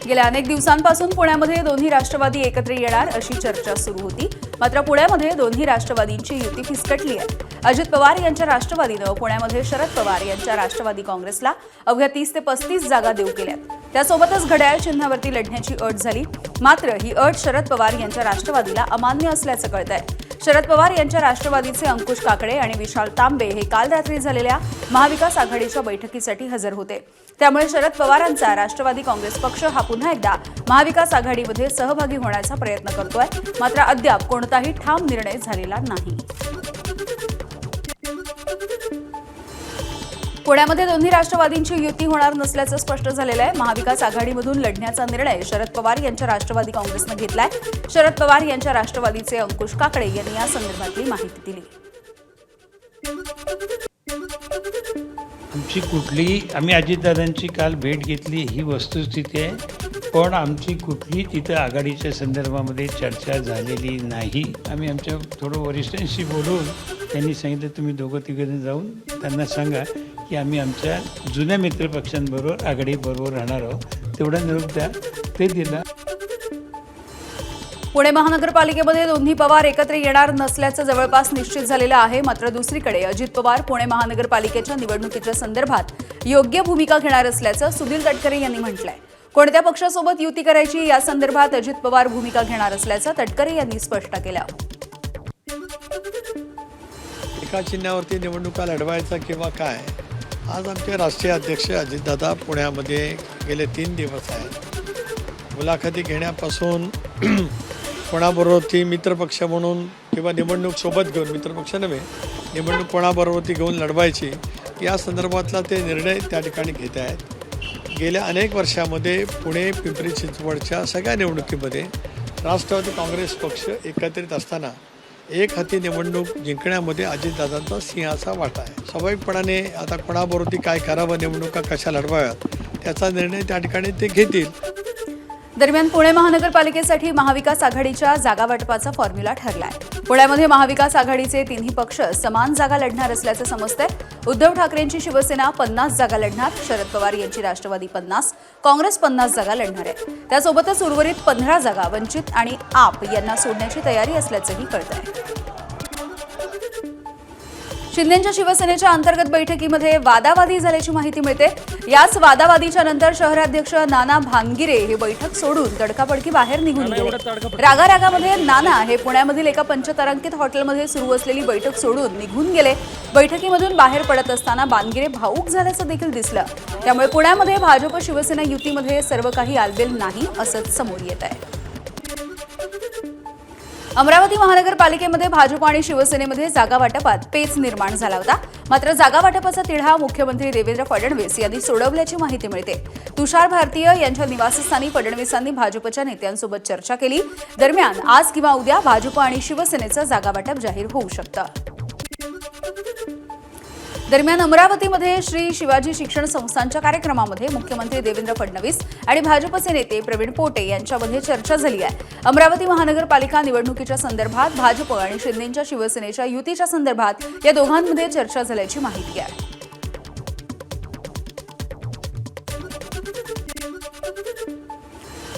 गेल्या अनेक दिवसांपासून पुण्यामध्ये दोन्ही राष्ट्रवादी एकत्र येणार अशी चर्चा सुरू होती। मात्र पुण्यामध्ये दोन्ही राष्ट्रवादींची युती फिसकटली आहे। अजित पवार यांच्या राष्ट्रवादीनं पुण्यामध्ये शरद पवार यांच्या राष्ट्रवादी काँग्रेसला अवघ्या 30 ते 35 जागा देऊ केल्यात। त्यासोबतच घड्याळ चिन्हावरती लढण्याची अट झाली। मात्र ही अट शरद पवार यांच्या राष्ट्रवादीला अमान्य असल्याचं कळतंय। शरद पवार यांच्या राष्ट्रवादीचे अंकुश काकडे आणि विशाल तांबे हे काल रात्री झालेल्या महाविकास आघाडीच्या बैठकीसाठी हजर होते। त्यामुळे शरद पवारांचा राष्ट्रवादी काँग्रेस पक्ष हा पुन्हा एकदा महाविकास आघाडीमध्ये सहभागी होण्याचा प्रयत्न करतोय। मात्र अद्याप कोणताही ठाम निर्णय झालेला नाही। पुण्यामध्ये दोन्ही राष्ट्रवादींची युती होणार नसल्याचं स्पष्ट झालेलं आहे। महाविकास आघाडीमधून लढण्याचा निर्णय शरद पवार यांच्या राष्ट्रवादी काँग्रेसनं घेतलाय। शरद पवार यांच्या राष्ट्रवादीचे अंकुश काकडे यांनी या संदर्भातली माहिती दिली। आम्ही अजितदादांची काल भेट घेतली ही वस्तुस्थिती आहे, पण आमची कुठली तिथं आघाडीच्या संदर्भामध्ये चर्चा झालेली नाही। आम्ही आमच्या थोडं वरिष्ठांशी बोलून त्यांनी सांगितलं तुम्ही दोघं तिघं जाऊन त्यांना सांगा की आम्ही आमच्या जुन्या मित्रपक्षांबरोबर आघाडीबरोबर राहणार आहोत, तेवढा निरोप द्या। ते दिला। पुणे महानगरपालिकेमध्ये दोन्ही पवार एकत्र येणार नसल्याचं जवळपास निश्चित झालेलं आहे। मात्र दुसरीकडे अजित पवार पुणे महानगरपालिकेच्या निवडणुकीच्या संदर्भात योग्य भूमिका घेणार असल्याचं सुनील तटकरे यांनी म्हटलंय। कोणत्या पक्षासोबत युती करायची या संदर्भात अजित पवार भूमिका घेणार असल्याचं तटकरे यांनी स्पष्ट केलं। एका चिन्हावरती निवडणुका लढवायचा किंवा काय, आज आमचे राष्ट्रीय अध्यक्ष अजितदादा पुण्यामध्ये गेले 3 दिवस आहेत। मुलाखती घेण्यापासून कोणाबरोबर ती मित्रपक्ष म्हणून किंवा निवडणूक सोबत घेऊन, मित्रपक्ष नव्हे, निवडणूक कोणाबरोबर ती घेऊन लढवायची या संदर्भातला ते निर्णय त्या ठिकाणी घेत आहेत। गेल्या अनेक वर्षामध्ये पुणे पिंपरी चिंचवडच्या सगळ्या निवडणुकीमध्ये राष्ट्रवादी काँग्रेस पक्ष एकत्रित असताना एक हाती निवडणूक जिंकण्यामध्ये अजितदादांचा सिंहाचा वाटा आहे। स्वाभाविकपणाने आता कोणाबरोबर ती काय करावं, निवडणुका कशा लढवाव्यात त्याचा निर्णय त्या ठिकाणी ते घेतील। दरम्यान पुणे महानगरपालिकेसाठी महाविकास आघाडीच्या जागा वाटपाचा फॉर्म्युला ठरलाय। पुण्यामध्ये महाविकास आघाडीचे तिन्ही पक्ष समान जागा लढणार असल्याचं समजतंय। उद्धव ठाकरेंची शिवसेना 50 जागा लढणार, शरद पवार यांची राष्ट्रवादी 50, काँग्रेस 50 जागा लढणार आहे। त्यासोबतच उर्वरित 15 जागा वंचित आणि आप यांना सोडण्याची तयारी असल्याचंही कळतंय। शिंदेच्या शिवसेनेच्या अंतर्गत बैठकीमध्ये वादावादी झाल्याची माहिती मिळते। याच वादावादीच्या नंतर शहराध्यक्ष नाना भानगिरे हे बैठक सोडून तडकाफडकी बाहेर निघून गेले। रागारागामध्ये नाना हे पुण्यामधील एका पंचतारांकित हॉटेलमध्ये सुरू असलेली बैठक सोडून निघून गेले। बैठकीमधून बाहेर पडत असताना भानगिरे भावूक झाल्याचं देखील दिसलं। त्यामुळे पुण्यामध्ये भाजप शिवसेना युतीमध्ये सर्व काही आलबेल नाही असंच समोर येत आहे। अमरावती महानगरपालिकेमध्ये भाजप आणि शिवसेनेमध्ये जागा वाटपात पेच निर्माण झाला होता। मात्र जागा वाटपाचा तिढा मुख्यमंत्री देवेंद्र फडणवीस यांनी सोडवल्याची माहिती मिळते। तुषार भारतीय यांच्या निवासस्थानी फडणवीसांनी भाजपच्या नेत्यांसोबत चर्चा केली। दरम्यान आज किंवा उद्या भाजप आणि शिवसेनेचं जागा वाटप जाहीर होऊ शकतं। दरम्यान अमरावतीमध्ये श्री शिवाजी शिक्षण संस्थांच्या कार्यक्रमामध्ये मुख्यमंत्री देवेंद्र फडणवीस आणि भाजपचे नेते प्रवीण पोटे यांच्यामध्ये चर्चा झाली आहे। अमरावती महानगरपालिका निवडणुकीच्या संदर्भात भाजप आणि शिंदेच्या शिवसेनेच्या युतीच्या संदर्भात या दोघांमध्ये चर्चा झाल्याची माहिती आहे।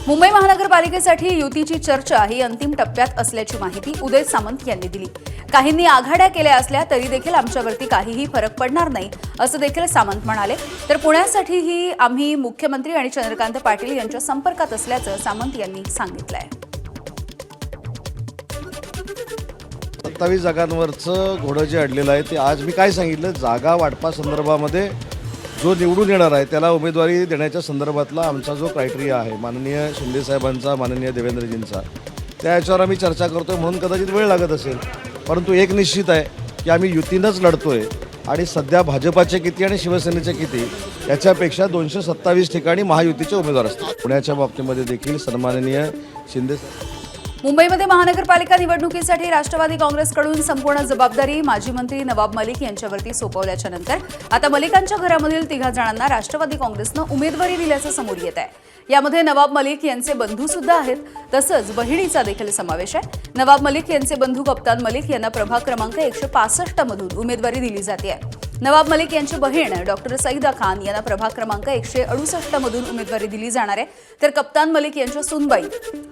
मुंबई महानगरपालिकेसाठी युतीची चर्चा ही अंतिम टप्प्यात असल्याची माहिती उदय सामंत यांनी दिली। काहींनी आघाड्या केल्या असल्या तरी देखील आमच्यावरती काहीही फरक पडणार नाही असं देखील सामंत म्हणाले। तर पुण्यासाठीही आम्ही मुख्यमंत्री आणि चंद्रकांत पाटील यांच्या संपर्कात असल्याचं सामंत यांनी सांगितलंय। 27 जागांवरचं घोडं जे अडलेलं आहे ते आज मी काय सांगितलं, जागा वाटपा संदर्भामध्ये जो निवडून येणार आहे त्याला उमेदवारी देण्याच्या संदर्भातला आमचा जो क्रायटेरिया आहे माननीय शिंदे साहेबांचा, माननीय देवेंद्रजींचा, त्या याच्यावर आम्ही चर्चा करतोय म्हणून कदाचित वेळ लागत असेल। परंतु एक निश्चित आहे की आम्ही युतीनंच लढतोय आणि सध्या भाजपाचे किती आणि शिवसेनेचे किती याच्यापेक्षा 227 ठिकाणी महायुतीचे उमेदवार असतात। पुण्याच्या बाबतीमध्ये देखील सन्माननीय शिंदे मुंबईमध्ये महानगरपालिका निवडणुकीसाठी राष्ट्रवादी काँग्रेसकडून संपूर्ण जबाबदारी माजी मंत्री नवाब मलिक यांच्यावरती सोपवल्याच्या नंतर आता मलिकांच्या घरामधील 3 जणांना राष्ट्रवादी काँग्रेसनं उमेदवारी दिल्याचं समोर येत आहे। यामध्ये नवाब मलिक यांचे बंधू सुद्धा आहेत, तसंच बहिणीचा देखील समावेश आहे। नवाब मलिक यांचे बंधू कप्तान मलिक यांना प्रभाग क्रमांक 165 मधून उमेदवारी दिली जाते। नवाब मलिक यांची बहीण डॉक्टर सईदा खान यांना प्रभाग क्रमांक 168 मधून उमेदवारी दिली जाणार आहे, तर कप्तान मलिक यांच्या सूनबाई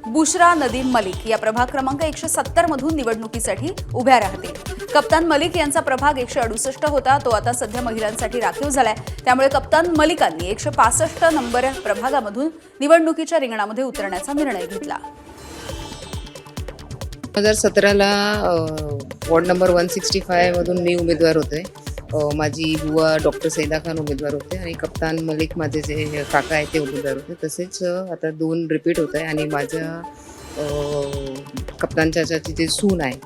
बुशरा नदीम मलिक या प्रभाग क्रमांक 170 मधून निवडणुकीसाठी उभ्या राहतील. कप्तान मलिक यांचा प्रभाग 168 होता, तो आता सध्या महिलांसाठी राखीव झालाय. त्यामुळे कप्तान मलिकांनी 165 नंबर प्रभागामधून निवडणुकीच्या रिंगणामध्ये उतरण्याचा निर्णय घेतला. 2017ला वॉर्ड नंबर 165 मधून मी उमेदवार होते. माझी बुवा डॉक्टर सईदा खान उमेदवार होते आणि कप्तान मलिक माझे जे काका आहेत ते उमेदवार होते. तसेच आता 2 रिपीट होत आहे आणि माझ्या कप्तान चाचाची जे सून आहे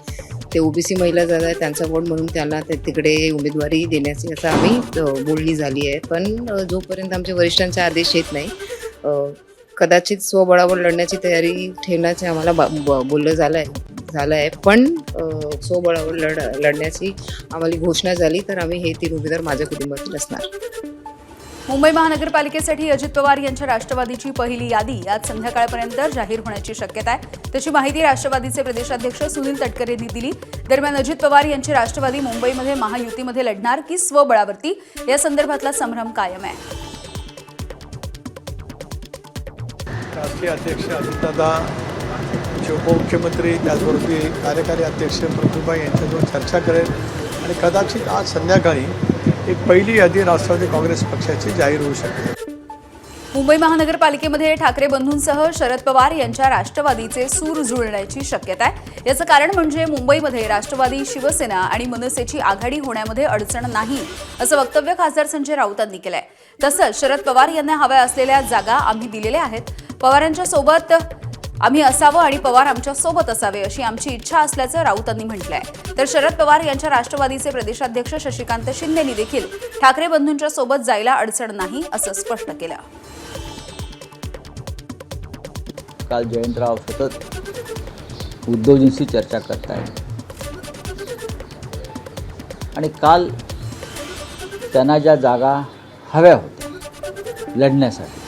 ते ओबीसी महिला जात आहे, त्यांचा वॉर्ड म्हणून त्यांना तिकडे उमेदवारी देण्याची असं आम्ही बोलणी झाली आहे. पण जोपर्यंत आमच्या वरिष्ठांचे आदेश येत नाही, कदाचित स्वबळावर लढण्याची तयारी ठेवण्याचे आम्हाला बोललं झालं आहे. पण स्वबळावर लढण्याची आम्हाला घोषणा झाली तर आम्ही हे 3 उमेदवार माझ्या कुटुंबातील असणार. मुंबई महानगरपालिकेसाठी अजित पवार यांच्या राष्ट्रवादीची पहिली यादी आज संध्याकाळपर्यंत जाहीर होण्याची शक्यता आहे. त्याची माहिती राष्ट्रवादीचे प्रदेशाध्यक्ष सुनील तटकरे यांनी दिली. दरम्यान अजित पवार यांची राष्ट्रवादी मुंबईमध्ये महायुतीमध्ये लढणार की स्वबळावरती, या संदर्भातला संभ्रम कायम आहे. राष्ट्रीय अध्यक्ष अजितदादा, उपमुख्यमंत्री, त्याचबरोबर कार्यकारी अध्यक्ष प्रफुल्लभाई यांच्याजवळ चर्चा करेल आणि कदाचित आज संध्याकाळी एक पहिली यादी राष्ट्रवादी काँग्रेस पक्षाची जाहीर होऊ शकते. मुंबई महानगरपालिकेमध्ये ठाकरे बंधूंसह शरद पवार यांच्या राष्ट्रवादीचे सूर जुळण्याची शक्यता आहे. याचं कारण म्हणजे मुंबईमध्ये राष्ट्रवादी, शिवसेना आणि मनसेची आघाडी होण्यामध्ये अडचण नाही, असं वक्तव्य खासदार संजय राऊतांनी केलंय. तसंच शरद पवार यांना हव्या असलेल्या जागा आम्ही दिलेल्या आहेत. पवारांच्या सोबत आम्ही असावं आणि पवार आमच्या सोबत असावे अशी आमची इच्छा असल्याचं राऊतांनी म्हटलंय. तर शरद पवार यांच्या राष्ट्रवादीचे प्रदेशाध्यक्ष शशिकांत शिंदेंनी देखील ठाकरे बंधूंच्या सोबत जायला अडचण नाही असं स्पष्ट केलं. काल जयंतराव सतत उद्धवजींशी चर्चा करतायत आणि काल त्यांना ज्या जागा हव्या होत्या लढण्यासाठी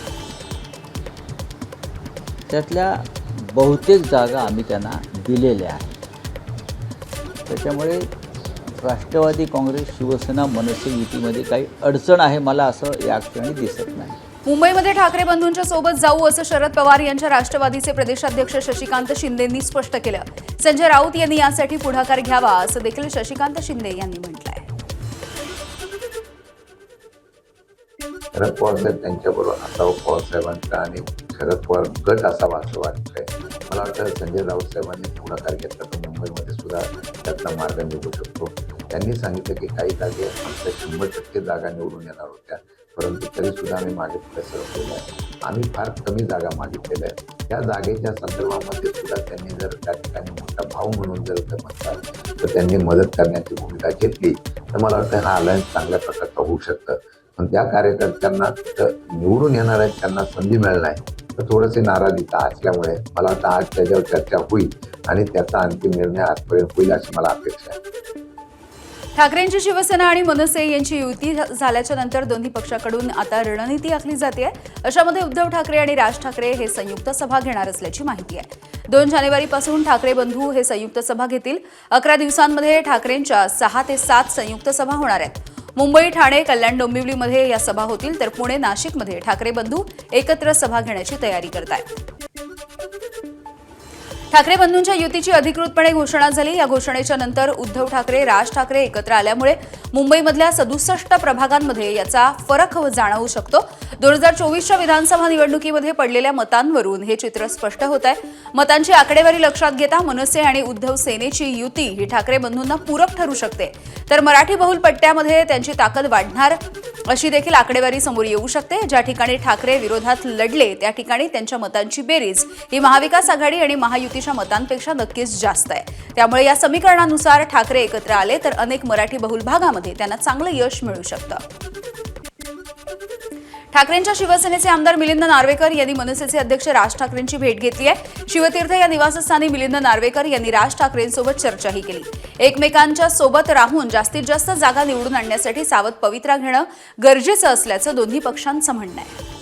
त्यातल्या बहुतेक जागा आम्ही त्यांना दिलेल्या आहेत. त्याच्यामुळे राष्ट्रवादी काँग्रेस, शिवसेना, मनसे युतीमध्ये काही अडचण आहे मला असं या क्षणी दिसत नाही. मुंबईमध्ये ठाकरे बंधूंच्या सोबत जाऊ असं शरद पवार यांच्या राष्ट्रवादीचे प्रदेशाध्यक्ष शशिकांत शिंदेंनी स्पष्ट केलं. संजय राऊत यांनी यासाठी पुढाकार घ्यावा असं देखील शशिकांत शिंदे यांनी म्हटलंय. शरद पवार साहेब त्यांच्याबरोबर असावं पवारसाहेबांचा आणि शरद पवार गट असावा असं वाटतंय. मला वाटतं संजय राऊत साहेबांनी पुढाकार घेतला तर मुंबईमध्ये सुद्धा त्यातला मार्ग निघू शकतो. त्यांनी सांगितलं की काही जागे आमच्या 100% जागा निवडून येणार होत्या, परंतु तरीसुद्धा आम्ही मागे पुढे सरकलेलो आहे. आम्ही फार कमी जागा मागितलेल्या आहेत. त्या जागेच्या संदर्भामध्ये सुद्धा त्यांनी जर त्या ठिकाणी मोठा भाऊ म्हणून जर म्हणतात तर त्यांनी मदत करण्याची भूमिका घेतली तर मला वाटतं हा अलायन्स चांगल्या प्रकारचा होऊ शकतं. पण त्या कार्यकर्त्यांना निवडून येणार आहेत त्यांना संधी मिळणार नाही तर थोडंसे नाराजीता असल्यामुळे मला वाटतं आज त्याच्यावर चर्चा होईल आणि त्याचा अंतिम निर्णय आजपर्यंत होईल अशी मला अपेक्षा आहे. ठाकरेंची शिवसेना आणि मनसे यांची युती झाल्याच्या नंतर दोन्ही पक्षाकडून आता रणनीती आखली जाते. अशामध्ये उद्धव ठाकरे आणि राज ठाकरे हे संयुक्त सभा घेणार असल्याची माहिती आहे. 2 जानेवारीपासून ठाकरे बंधू हे संयुक्त सभा घेतील. 11 दिवसांमध्ये ठाकरेंच्या 6 ते 7 संयुक्त सभा होणार आहेत. मुंबई, ठाणे, कल्याण, डोंबिवलीमध्ये या सभा होतील तर पुणे, नाशिकमध्ये ठाकरे बंधू एकत्र सभा घेण्याची तयारी करतायत. ठाकरे बंधूंच्या युतीची अधिकृतपणे घोषणा झाली. या घोषणेच्या नंतर उद्धव ठाकरे, राज ठाकरे एकत्र आल्यामुळे मुंबईमधल्या 67 प्रभागांमध्ये याचा फरक जाणवू शकतो. 2024च्या विधानसभा निवडणुकीमध्ये पडलेल्या मतांवरून हे चित्र स्पष्ट होत आहे. मतांची आकडेवारी लक्षात घेता मनसे आणि उद्धव सेनेची युती ही ठाकरे बंधूंना पूरक ठरू शकते, तर मराठी बहुल पट्ट्यामध्ये त्यांची ताकद वाढणार अशी देखील आकडेवारी समोर येऊ शकते. ज्या ठिकाणी ठाकरे विरोधात लढले त्या ठिकाणी त्यांच्या मतांची बेरीज ही महाविकास आघाडी आणि महायुतीच्या मतांपेक्षा नक्कीच जास्त आहे. त्यामुळे या समीकरणानुसार ठाकरे एकत्र आले तर अनेक मराठी बहुल भागामध्ये त्यांना चांगलं यश मिळू शकतं. ठाकरेंच्या शिवसेनेचे आमदार मिलिंद नार्वेकर यांनी मनसेचे अध्यक्ष राज ठाकरेंची भेट घेतली आहे. शिवतीर्थ या निवासस्थानी मिलिंद नार्वेकर यांनी राज ठाकरेंसोबत चर्चाही केली. एकमेकांच्या सोबत राहून जास्तीत जास्त जागा निवडून आणण्यासाठी सावध पवित्रा घेणं गरजेचं असल्याचं दोन्ही पक्षांचं म्हणणं आहे.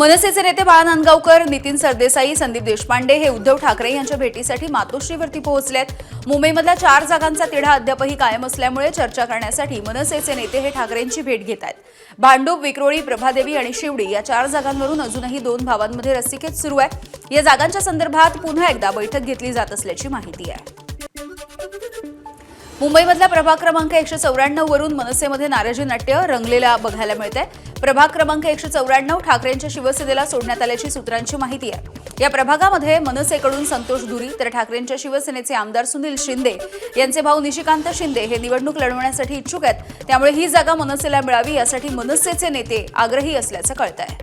मनसेचे नेते बाळा नांदगावकर, नितीन सरदेसाई, संदीप देशपांडे हे उद्धव ठाकरे यांच्या भेटीसाठी मातोश्रीवरती पोहोचलेत. मुंबईमधल्या 4 जागांचा तिढा अद्यापही कायम असल्यामुळे चर्चा करण्यासाठी मनसेचे नेते हे ठाकरेंची भेट घेत आहेत. भांडूप, विक्रोळी, प्रभादेवी आणि शिवडी या 4 जागांवरून अजूनही 2 भावांमध्ये रस्सीखेच सुरू आहे. या जागांच्या संदर्भात पुन्हा एकदा बैठक घेतली जात असल्याची माहिती आहे. मुंबईमधल्या प्रभाग क्रमांक 194 वरून मनसेमध्ये नाराजी नाट्य रंगलेला बघायला मिळतंय. प्रभाग क्रमांक 194 ठाकरेंच्या शिवसेनेला सोडण्यात आल्याची सूत्रांची माहिती आहे. या प्रभागामध्ये मनसेकडून संतोष धुरी तर ठाकरेंच्या शिवसेनेचे आमदार सुनील शिंदे यांचे भाऊ निशिकांत शिंदे हे निवडणूक लढवण्यासाठी इच्छुक आहेत. त्यामुळे ही जागा मनसेला मिळावी यासाठी मनसेचे नेते आग्रही असल्याचं कळतंय.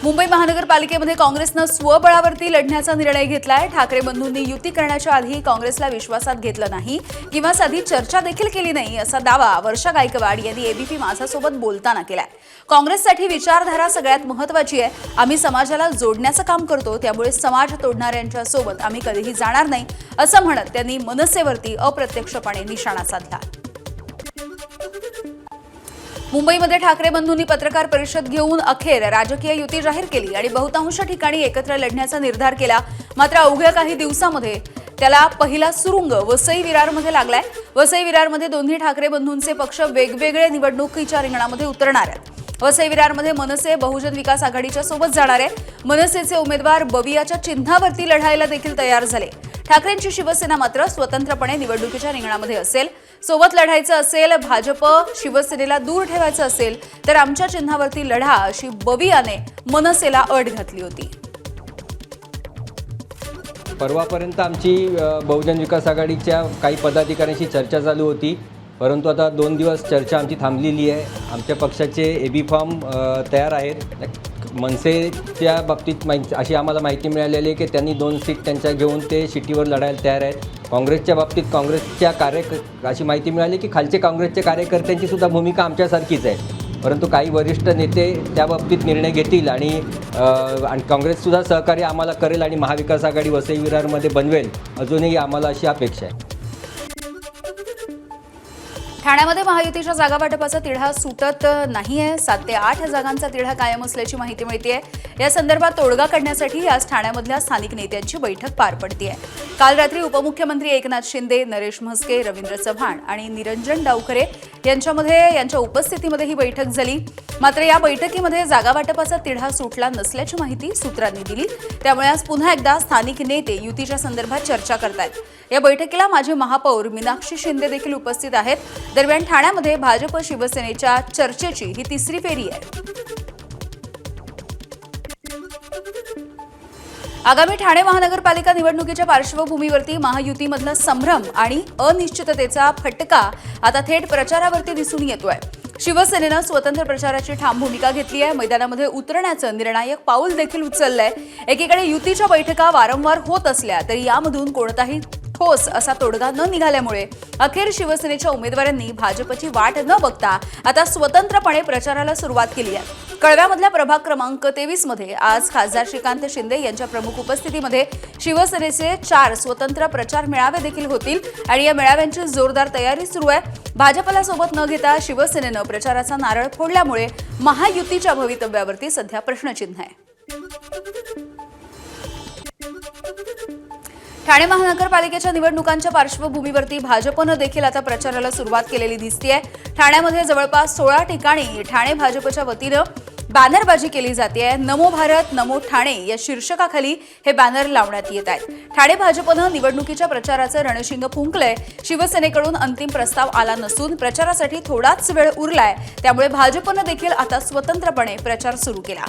मुंबई महानगरपालिकेमध्ये काँग्रेसनं स्वबळावरती लढण्याचा निर्णय घेतलाय. ठाकरे बंधूंनी युती करण्याच्या आधी काँग्रेसला विश्वासात घेतलं नाही किंवा साधी चर्चा देखील केली नाही असा दावा वर्षा गायकवाड यांनी एबीपी माझासोबत बोलताना केलाय. काँग्रेससाठी विचारधारा सगळ्यात महत्त्वाची आहे. आम्ही समाजाला जोडण्याचं काम करतो, त्यामुळे समाज तोडणाऱ्यांच्या सोबत आम्ही कधीही जाणार नाही असं म्हणत त्यांनी मनसेवरती अप्रत्यक्षपणे निशाणा साधला. मुंबईमध्ये ठाकरे बंधूंनी पत्रकार परिषद घेऊन अखेर राजकीय युती जाहीर केली आणि बहुतांश ठिकाणी एकत्र लढण्याचा निर्धार केला. मात्र अवघ्या काही दिवसामध्ये त्याला पहिला सुरुंग वसई विरारमध्ये लागलाय. वसई विरारमध्ये दोन्ही ठाकरे बंधूंचे पक्ष वेगवेगळे निवडणुकीच्या रिंगणामध्ये उतरणार आहेत. वसई विरारमध्ये मनसे बहुजन विकास आघाडीच्या सोबत जाणार आहे. मनसेचे उमेदवार बवियाच्या चिन्हावरती लढायला देखील तयार झाले. ठाकरेंची शिवसेना मात्र स्वतंत्रपणे निवडणुकीच्या रिंगणामध्ये असेल. सोबत लढायचं असेल, भाजप शिवसेनेला दूर ठेवायचं असेल तर आमच्या चिन्हावरती लढा अशी बवियाने मनसेला अट घातली होती. परवापर्यंत आमची बहुजन विकास आघाडीच्या काही पदाधिकाऱ्यांशी चर्चा चालू होती, परंतु आता 2 दिवस चर्चा आमची थांबलेली आहे. आमच्या पक्षाचे एबी फॉर्म तयार आहेत. मनसेच्या बाबतीत अशी आम्हाला माहिती मिळालेली आहे की त्यांनी 2 सीट त्यांच्या घेऊन ते शिटीवर लढायला तयार आहेत. काँग्रेसच्या बाबतीत काँग्रेसच्या अशी माहिती मिळाली की खालचे काँग्रेसच्या कार्यकर्त्यांची सुद्धा भूमिका आमच्यासारखीच आहे, परंतु काही वरिष्ठ नेते त्या बाबतीत निर्णय घेतील आणि काँग्रेससुद्धा सहकार्य आम्हाला करेल आणि महाविकास आघाडी वसई विरारमध्ये बनवेल, अजूनही आम्हाला अशी अपेक्षा आहे. ठाण्यामध्ये महायुतीच्या जागा वाटपाचा तिढा सुटत नाहीये. 7 ते 8 जागांचा तिढा कायम असल्याची माहिती मिळतेय. या संदर्भात तोडगा काढण्यासाठी आज ठाण्यामधल्या स्थानिक नेत्यांची बैठक पार पडतेय. काल रात्री उपमुख्यमंत्री एकनाथ शिंदे, नरेश म्हस्के, रवींद्र चव्हाण आणि निरंजन डावखरे यांच्या उपस्थितीमध्ये ही बैठक झाली. मात्र या बैठकीमध्ये जागा वाटपाचा तिढा सुटला नसल्याची माहिती सूत्रांनी दिली. त्यामुळे आज पुन्हा एकदा स्थानिक नेते युतीच्या संदर्भात चर्चा करतायत. या बैठकीला माजी महापौर मीनाक्षी शिंदे देखील उपस्थित आहेत. दरम्यान ठाण्यामध्ये भाजप शिवसेनेच्या चर्चेची ही 3री फेरी आहे. आगामी ठाणे महानगरपालिका निवडणुकीच्या पार्श्वभूमीवरती महायुतीमधला संभ्रम आणि अनिश्चिततेचा फटका आता थेट प्रचारावरती दिसून येतोय. शिवसेनेनं स्वतंत्र प्रचाराची ठाम भूमिका घेतली आहे. मैदानामध्ये उतरण्याचं निर्णायक पाऊल देखील उचललंय. एकीकडे युतीच्या बैठका वारंवार होत असल्या तरी यामधून कोणताही ठोस असा तोडगा न निघाल्यामुळे अखेर शिवसेनेच्या उमेदवारांनी भाजपची वाट न बघता आता स्वतंत्रपणे प्रचाराला सुरुवात केली आहे. कळव्यामधल्या प्रभाग क्रमांक 23 मध्ये आज खासदार श्रीकांत शिंदे यांच्या प्रमुख उपस्थितीमध्ये शिवसेनेचे 4 स्वतंत्र प्रचार मेळावे देखील होतील आणि या मेळाव्यांची जोरदार तयारी सुरू आहे. भाजपला सोबत न घेता शिवसेनेनं प्रचाराचा नारळ फोडल्यामुळे महायुतीच्या भवितव्यावरती सध्या प्रश्नचिन्ह आहे. ठाणे महानगरपालिकेच्या निवडणुकांच्या पार्श्वभूमीवरती भाजपनं देखील आता प्रचाराला सुरुवात केलेली दिसतेय. ठाण्यामध्ये जवळपास 16 ठिकाणी ठाणे भाजपच्या वतीनं बॅनरबाजी केली जाते. नमो भारत नमो ठाणे या शीर्षकाखाली हे बॅनर लावण्यात येत आहेत. ठाणे भाजपनं निवडणुकीच्या प्रचाराचं रणशिंग फुंकलंय. शिवसेनेकडून अंतिम प्रस्ताव आला नसून प्रचारासाठी थोडाच वेळ उरलाय. त्यामुळे भाजपनं देखील आता स्वतंत्रपणे प्रचार सुरू केला.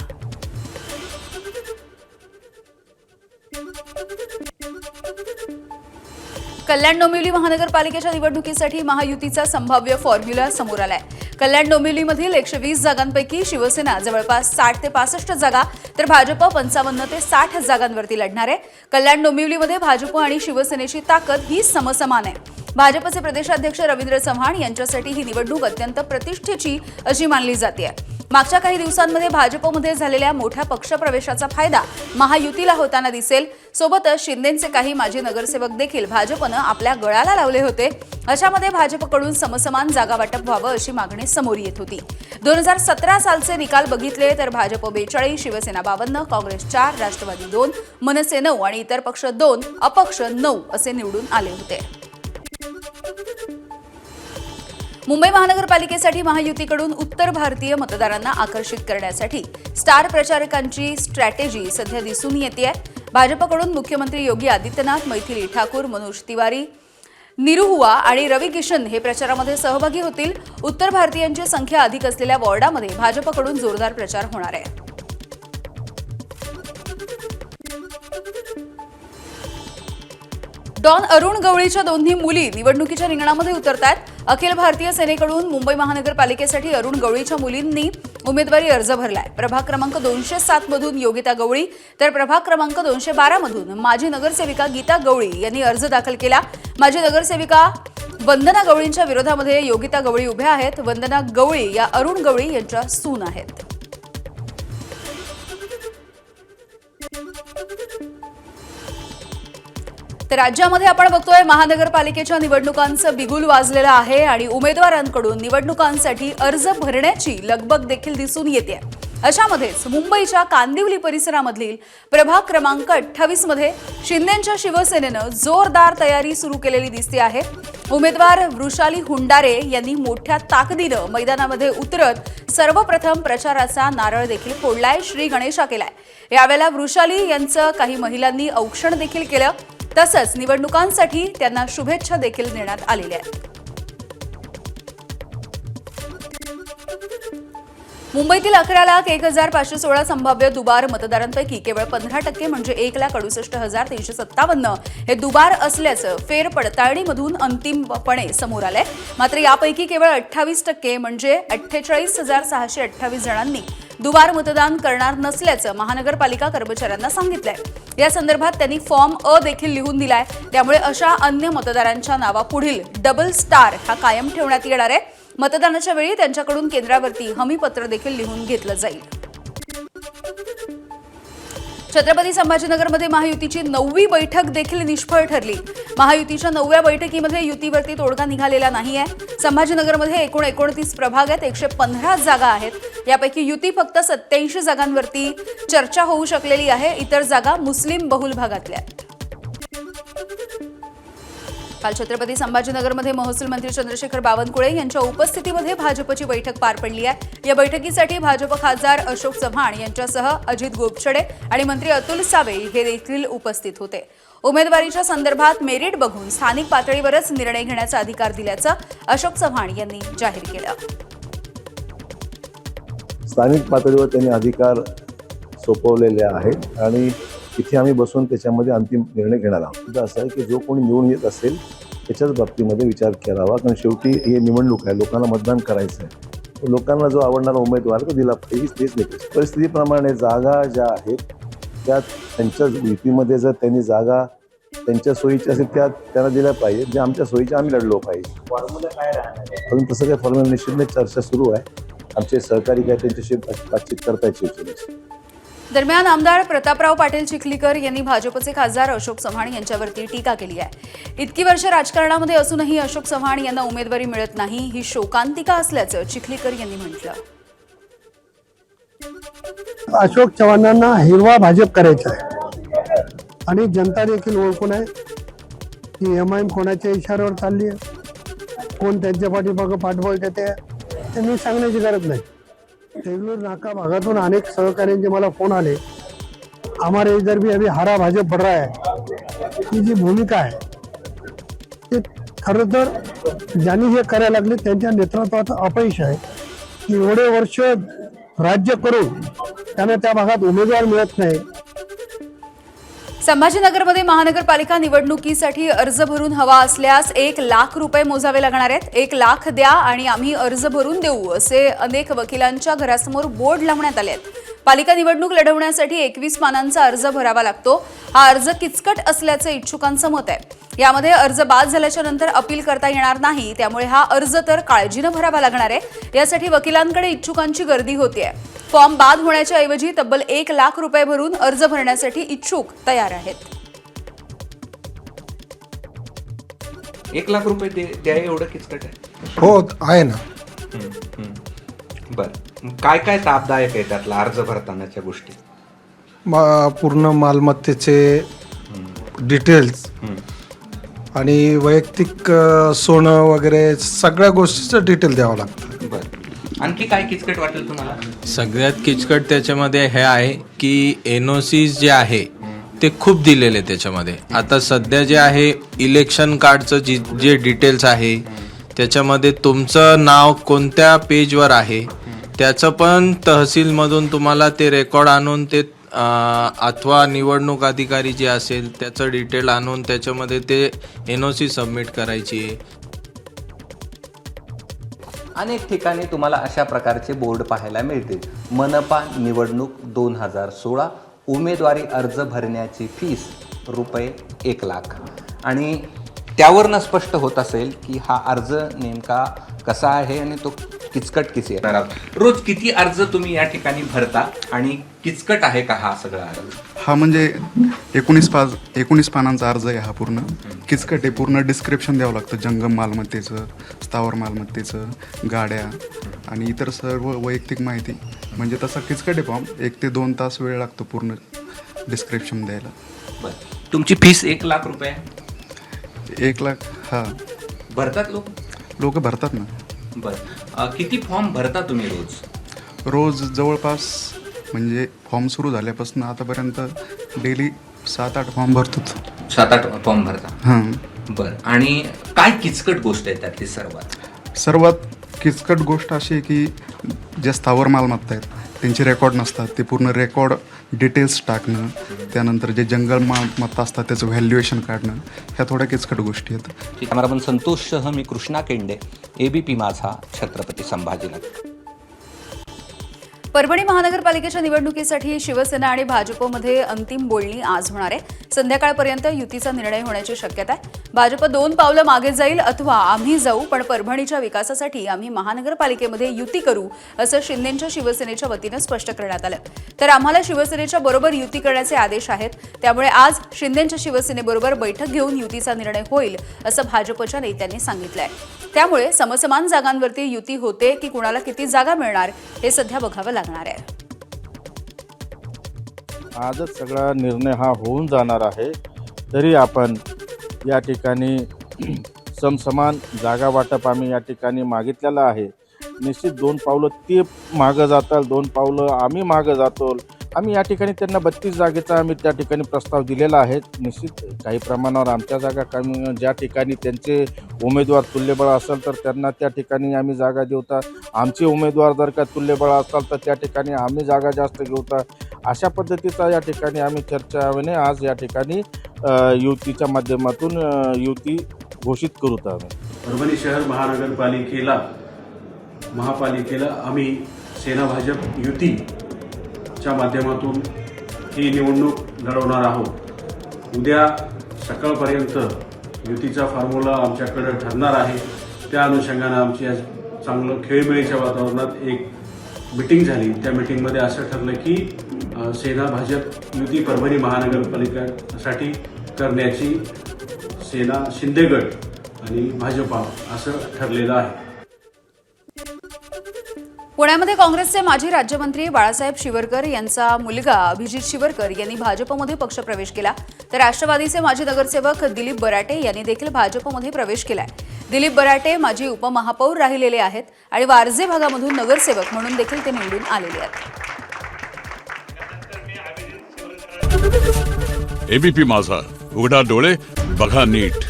कल्याण डोंबिवली महानगरपालिकेच्या निवडणुकीसाठी महायुतीचा संभाव्य फॉर्म्युला समोर आलाय. कल्याण डोंबिवलीमधील 120 जागांपैकी शिवसेना जवळपास 60 ते 65 जागा तर भाजप 55 ते 60 जागांवरती लढणार आहे. कल्याण डोंबिवलीमध्ये भाजप आणि शिवसेनेची ताकद ही समसमान आहे. भाजपचे प्रदेशाध्यक्ष रवींद्र चव्हाण यांच्यासाठी ही निवडणूक अत्यंत प्रतिष्ठेची अशी मानली जाते. मागच्या काही दिवसांमध्ये भाजपमध्ये झालेल्या मोठ्या पक्षप्रवेशाचा फायदा महायुतीला होताना दिसेल. सोबतच शिंदेंचे काही माजी नगरसेवक देखील भाजपनं आपल्या गळाला लावले होते. अशामध्ये भाजपकडून समसमान जागा वाटप व्हावं अशी मागणी समोर येत होती. 2017 सालचे निकाल बघितले तर भाजप 42, शिवसेना 52, काँग्रेस 4, राष्ट्रवादी 2, मनसे 9 आणि इतर पक्ष 2, अपक्ष 9 असे निवडून आले होते. मुंबई महानगरपालिकेसाठी महायुतीकडून उत्तर भारतीय मतदारांना आकर्षित करण्यासाठी स्टार प्रचारकांची स्ट्रॅटेजी सध्या दिसून येते. भाजपकडून मुख्यमंत्री योगी आदित्यनाथ, मैथिली ठाकूर, मनोज तिवारी, निरुहुआ आणि रवी किशन हे प्रचारामध्ये सहभागी होतील. उत्तर भारतीयांची संख्या अधिक असलेल्या वॉर्डामध्ये भाजपकडून जोरदार प्रचार होणार आहे. डॉन अरुण गवळीच्या दोन्ही मुली निवडणुकीच्या रिंगणामध्ये उतरतायत. अखिल भारतीय सेनेकडून मुंबई महानगरपालिकेसाठी अरुण गवळीच्या मुलींनी उमेदवारी अर्ज भरलाय. प्रभाग क्रमांक 207 मधून योगिता गवळी तर प्रभाग क्रमांक 212 मधून माजी नगरसेविका गीता गवळी यांनी अर्ज दाखल केला. माजी नगरसेविका वंदना गवळींच्या विरोधामध्ये योगिता गवळी उभ्या आहेत. वंदना गवळी या अरुण गवळी यांच्या सून आहेत. तर राज्यामध्ये आपण बघतोय महानगरपालिकेच्या निवडणुकांचं बिगुल वाजलेलं आहे आणि उमेदवारांकडून निवडणुकांसाठी अर्ज भरण्याची लगबग देखील दिसून येते. अशामध्येच मुंबईच्या कांदिवली परिसरामधील प्रभाग क्रमांक 28 मध्ये शिंदेंच्या शिवसेनेनं जोरदार तयारी सुरू केलेली दिसते आहे. उमेदवार वृषाली हुंडारे यांनी मोठ्या ताकदीनं मैदानामध्ये उतरत सर्वप्रथम प्रचाराचा नारळ देखील फोडलाय, श्री गणेशा केलाय. यावेळेला वृषाली यांचं काही महिलांनी औक्षण देखील केलं. तसंच निवडणुकांसाठी त्यांना शुभेच्छा देखील देण्यात आलेल्या आहेत. मुंबईतील 11,01,516 संभाव्य दुबार मतदारांपैकी केवळ 15% म्हणजे 1,68,357 हे दुबार असल्याचं फेरपडताळणीमधून अंतिमपणे समोर आलंय. मात्र यापैकी केवळ 28% म्हणजे 48,628 जणांनी दुबार मतदान करणार नसल्याचं महानगरपालिका कर्मचाऱ्यांना सांगितलंय. या संदर्भात त्यांनी फॉर्म अ देखील लिहून दिलाय. त्यामुळे अशा अन्य मतदारांच्या नावापुढील डबल स्टार हा कायम ठेवण्यात येणार आहे. मतदानाच्या वेळी त्यांच्याकडून केंद्रावरती हमीपत्र देखील लिहून घेतलं जाईल. छत्रपती संभाजीनगरमध्ये महायुतीची 9वी बैठक देखील निष्फळ ठरली. महायुतीच्या 9व्या बैठकीमध्ये युतीवरती तोडगा निघालेला नाहीये. संभाजीनगरमध्ये एकूण 29 प्रभाग आहेत, 115 जागा आहेत. यापैकी युती फक्त 87 जागांवरती चर्चा होऊ शकलेली आहे. इतर जागा मुस्लिम बहुल भागातल्या आहेत. काल छत्रपती संभाजीनगरमध्ये महसूल मंत्री चंद्रशेखर बावनकुळे यांच्या उपस्थितीमध्ये भाजपची बैठक पार पडली आहे. या बैठकीसाठी भाजप खासदार अशोक चव्हाण यांच्यासह अजित गोपछडे आणि मंत्री अतुल सावे हे देखील उपस्थित होते. उमेदवारीच्या संदर्भात मेरिट बघून स्थानिक पातळीवरच निर्णय घेण्याचा अधिकार दिल्याचं अशोक चव्हाण यांनी जाहीर केलं. स्थानिक पातळीवर त्यांनी अधिकार सोपवलेले आहेत आणि इथे आम्ही बसून त्याच्यामध्ये अंतिम निर्णय घेणार आहोत. असं आहे की जो कोणी निवडून येत असेल त्याच्याच बाबतीमध्ये विचार करावा, कारण शेवटी हे निवडणूक आहे, लोकांना मतदान करायचं आहे. लोकांना जो आवडणारा उमेदवार तो दिला पाहिजे, तेच देखील परिस्थितीप्रमाणे जागा ज्या आहेत त्या त्यांच्या युतीमध्ये जर त्यांनी जागा त्यांच्या सोयीच्या असेल त्या त्यांना दिल्या पाहिजे. ज्या आमच्या सोयीच्या आम्ही लढलो पाहिजे. अजून तसं काही फॉर्म्युला निश्चित नाही, चर्चा सुरू आहे. आमचे सहकारी काय त्यांच्याशी बातचीत करतायत शिवसेनेशी. दरम्यान आमदार प्रतापराव पाटील चिखलीकर यांनी भाजपचे खासदार अशोक चव्हाण यांच्यावरती टीका केली आहे. इतकी वर्ष राजकारणामध्ये असूनही अशोक चव्हाण यांना उमेदवारी मिळत नाही ही शोकांतिका असल्याचं चिखलीकर यांनी म्हटलं. अशोक चव्हाणांना हिरवा भाजप करायचा आहे आणि जनता देखील ओळखून आहे की MIM कोणाच्या इशाऱ्यावर चालली आहे, कोण त्यांच्या पाठीमागं पाठबळ देते त्यांनी सांगण्याची गरज नाही. देगलूर नाका भागातून अनेक सहकार्यांचे मला फोन आले, हमारे इधर भी अभी हरा भाजप बढ़ रहा है. ही जी भूमिका आहे ते खरं तर ज्यांनी हे करायला लागले त्यांच्या नेतृत्वाचं अपयश आहे की एवढे वर्ष राज्य करून त्यांना त्या भागात उमेदवार मिळत नाही. संभाजीनगरमध्ये महानगरपालिका निवडणुकीसाठी अर्ज भरून हवा असल्यास 1,00,000 रुपये मोजावे लागणार आहेत. 1,00,000 द्या आणि आम्ही अर्ज भरून देऊ असे अनेक वकिलांच्या घरासमोर बोर्ड लावण्यात आले आहेत. पालिका निवडणूक लढवण्यासाठी 21 पानांचा अर्ज भरावा लागतो. हा अर्ज किचकट असल्याचं इच्छुकांचं मत आहे. यामध्ये अर्ज बाद झाल्याच्या नंतर अपील करता येणार नाही, त्यामुळे हा अर्ज तर काळजीनं भरावा लागणार आहे. यासाठी वकिलांकडे इच्छुकांची गर्दी होतीये. फॉर्म बाद होण्याच्या ऐवजी तब्बल 1 लाख रुपये भरून अर्ज भरण्यासाठी इच्छुक तयार आहेत. 1 लाख रुपये द्या एवढं किचकट आहे? हो आहे ना. बरं, काय काय तापदायक आहे त्यातला अर्ज भरतानाच्या गोष्टी? पूर्ण मालमत्तेचे डिटेल्स आणि वैयक्तिक सोनं वगैरे सगळ्या गोष्टीचं डिटेल द्यावं लागतं. बरं, आणखी काय किचकट वाटेल तुम्हाला? सगळ्यात किचकट त्याच्यामध्ये हे आहे की NOCs जे आहे ते खूप दिलेले त्याच्यामध्ये. आता सध्या जे आहे इलेक्शन कार्डचं जे डिटेल्स आहे त्याच्यामध्ये तुमचं नाव कोणत्या पेजवर आहे त्याचं पण तहसीलमधून तुम्हाला ते रेकॉर्ड आणून ते अथवा निवडणूक अधिकारी जे असेल त्याचं डिटेल आणून त्याच्यामध्ये ते NOC सबमिट करायची आहे. अनेक ठिकाणी तुम्हाला अशा प्रकारचे बोर्ड पाहायला मिळतील. मनपा निवडणूक 2016, उमेदवारी अर्ज भरण्याची फीस रुपये 1 लाख. आणि त्यावरनं स्पष्ट होत असेल की हा अर्ज नेमका कसा आहे आणि तो किचकट किती आहे. रोज किती अर्ज तुम्ही या ठिकाणी भरता आणि किचकट आहे का हा सगळा अर्ज? हा म्हणजे 19 पानांचा अर्ज आहे हा. पूर्ण किचकट आहे. पूर्ण डिस्क्रिप्शन द्यावं लागतं, जंगम मालमत्तेचं, स्थावर मालमत्तेचं, गाड्या आणि इतर सर्व वैयक्तिक माहिती. म्हणजे तसा किचकट आहे फॉर्म. 1 ते 2 तास वेळ लागतो पूर्ण डिस्क्रिप्शन द्यायला. बरं, तुमची फीस 1 लाख रुपये? 1 लाख हा. भरतात लोक भरतात ना. बरं, किती फॉर्म भरता तुम्ही रोज जवळपास म्हणजे फॉर्म सुरू झाल्यापासून आतापर्यंत डेली 7-8 फॉर्म भरतो. 7-8 फॉर्म भरता? हां. बरं, आणि काय किचकट गोष्ट आहे त्यातली सर्वात किचकट गोष्ट अशी आहे की ज्या स्थावर मालमत्ता आहेत त्यांचे रेकॉर्ड नसतात. ते पूर्ण रेकॉर्ड डिटेल्स टाकणं, त्यानंतर जे जंगल मालमत्ता असतात त्याचं व्हॅल्युएशन काढणं, ह्या थोड्या किचकट गोष्टी आहेत. कॅमेरामन संतोषसह मी कृष्णा केंडे, ABP माझा, छत्रपती संभाजीनगर. परभणी महानगरपालिकेच्या निवडणुकीसाठी शिवसेना आणि भाजपमध्ये अंतिम बोलणी आज होणार आहे. संध्याकाळपर्यंत युतीचा निर्णय होण्याची शक्यता आहे. भाजप 2 पावलं मागे जाईल अथवा आम्ही जाऊ, पण परभणीच्या विकासासाठी आम्ही महानगरपालिकेमध्ये युती करू, असं शिंदेंच्या शिवसेनेच्या वतीनं स्पष्ट करण्यात आलं. तर आम्हाला शिवसेनेच्या बरोबर युती करण्याचे आदेश आहेत, त्यामुळे आज शिंदेंच्या शिवसेनेबरोबर बैठक घेऊन युतीचा निर्णय होईल, असं भाजपच्या नेत्यांनी सांगितलंय. त्यामुळे समसमान जागांवरती युती होते की कुणाला किती जागा मिळणार हे सध्या बघावं लागणार आहे. आजच सगळा निर्णय हा होऊन जाणार आहे. तरी आपण या ठिकाणी समसमान जागा वाटप आम्ही या ठिकाणी मागितलेलं आहे. निश्चित 2 पावलं ते मागं जाताल, 2 पावलं आम्ही मागं जातो. आम्ही या ठिकाणी त्यांना 32 जागेचा आम्ही त्या ठिकाणी प्रस्ताव दिलेला आहे. निश्चित काही प्रमाणावर आमच्या जागा कमी, ज्या ठिकाणी त्यांचे उमेदवार तुल्यबळ असेल तर त्यांना त्या ठिकाणी आम्ही जागा देऊता. आमचे उमेदवार जर का तुल्यबळ असाल तर त्या ठिकाणी आम्ही जागा जास्त घेऊता. अशा पद्धतीचा या ठिकाणी आम्ही चर्चाने आज या ठिकाणी युतीच्या माध्यमातून युती घोषित करूत. आम्ही परभणी शहर महापालिकेला आम्ही सेना भाजप युतीच्या माध्यमातून ही निवडणूक लढवणार आहोत. उद्या सकाळपर्यंत युतीचा फॉर्म्युला आमच्याकडे ठरणार आहे. त्या अनुषंगानं आमची आज चांगलं खेळमेळीच्या वातावरणात एक मिटिंग झाली. त्या मिटिंगमध्ये असं ठरलं की सेना भाजप युती परभणी महानगरपालिकेसाठी करण्याची सेना शिंदेगड आणि भाजपा असं ठरलेलं आहे. पुण्यामध्ये काँग्रेसचे माजी राज्यमंत्री बाळासाहेब शिवरकर यांचा मुलगा अभिजित शिवरकर यांनी भाजपमध्ये पक्षप्रवेश केला. तर राष्ट्रवादीचे माजी नगरसेवक दिलीप बराटे यांनी देखील भाजपमध्ये प्रवेश केलाय. दिलीप बराटे माजी उपमहापौर राहिलेले आहेत आणि वारजे भागामधून नगरसेवक म्हणून देखील ते निवडून आलेले आहेत. ABP माझा, उघडा डोळे बघा नीट.